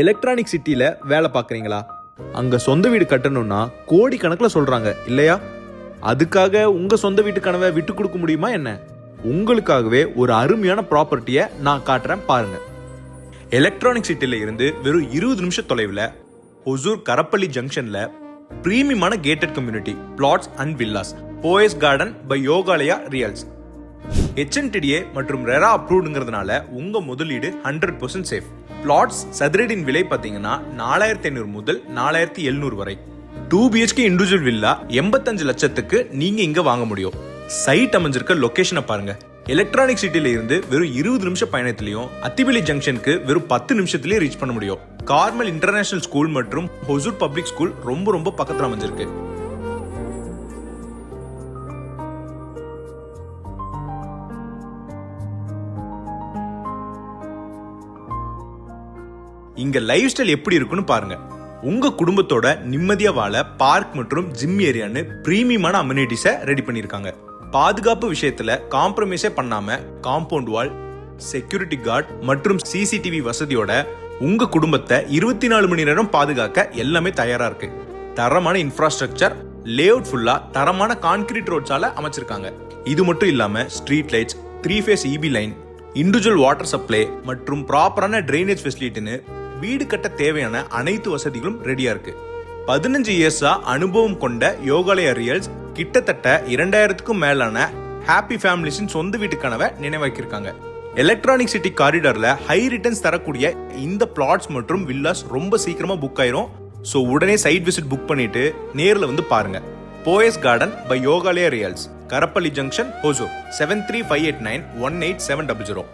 Electronic சிட்டில வேலை பார்க்குறீங்களா? அங்க சொந்த வீடு கட்டணும்னா கோடி கணக்கில் சொல்றாங்க இல்லையா? அதுக்காக உங்க சொந்த வீட்டு கனவை விட்டு கொடுக்க முடியுமா என்ன? உங்களுக்காகவே ஒரு அருமையான ப்ராப்பர்ட்டியை நான் காட்டுறேன் பாருங்க. எலக்ட்ரானிக் சிட்டில இருந்து வெறும் 20 நிமிஷம் தொலைவில் ஒசூர் கரப்பள்ளி ஜங்ஷன்ல பிரீமியமான gated community flats and villas Poes Garden by Yogalaya Reals. HNTDA மற்றும் ரெரா அப்ரூவ்டுங்கிறதுனால உங்க முதலீடு 100% சேஃப். பிளாட்ஸ் சதுரடியின் விலை பார்த்தீங்கன்னா 4500 முதல் 4700 வரை. 2 BHK இண்டிவிஜுவல் வில்லா 85 லட்சத்துக்கு நீங்க இங்க வாங்க முடியும். சைட் அமைஞ்சிருக்க லொகேஷனை பாருங்க. எலக்ட்ரானிக் சிட்டில இருந்து வெறும் 20 நிமிஷம் பயணத்திலையும் அத்திபெலி ஜங்ஷனுக்கு வெறும் 10 நிமிஷத்திலேயே ரீச் பண்ண முடியும். கார்மல் இன்டர்நேஷனல் ஸ்கூல் மற்றும் ஒசூர் பப்ளிக் ஸ்கூல் ரொம்ப பக்கத்துல அமைஞ்சிருக்கு. இங்க லைஃப் ஸ்டைல் எப்படி இருக்குன்னு பாருங்க. உங்க குடும்பத்தோட நிம்மதியா வாழ பார்க் மற்றும் ஜிம் ஏரியான்னு பிரீமியமான அம்யூனிட்டிஸை ரெடி பண்ணிருக்காங்க. பாதுகாப்பு விஷயத்துல காம்ப்ரமைஸே பண்ணாம காம்பவுண்ட் வால், செக்யூரிட்டி கார்டு மற்றும் CCTV வசதியோட உங்க குடும்பத்தை 24 மணி நேரம் பாதுகாக்க எல்லாமே தயாரா இருக்கு. தரமான இன்ஃப்ராஸ்ட்ரக்சர், லேஅவுட் ஃபுல்லா தரமான கான்கிரீட் ரோட்ஸால அமைச்சிருக்காங்க. இது மட்டும் இல்லாம street lights, 3 phase EB line, individual water supply மற்றும் ப்ராப்பரான டிரைனேஜ் ஃபெசிலிட்டின்னு வீடு கட்ட தேவையான அனைத்து வசதிகளும் ரெடியா இருக்கு. 15 இயர்ஸா அனுபவம் கொண்ட யோகாலயா ரியல்ஸ் கிட்டத்தட்ட 2000க்கும் மேலான ஹாப்பி ஃபேமிலிஸின் சொந்த வீட்டு கனவை நினைவாக்கியிருக்காங்க. எலக்ட்ரானிக் சிட்டி காரிடார்ல ஹை ரிட்டர்ன்ஸ் தரக்கூடிய இந்த பிளாட்ஸ் மற்றும் வில்லாஸ் ரொம்ப சீக்கிரமா புக் ஆயிரும். ஸோ உடனே சைட் விசிட் புக் பண்ணிட்டு நேரில் வந்து பாருங்க. Poes Garden by Yogalaya Reals, Karapalli junction, Hosur. 7358918700.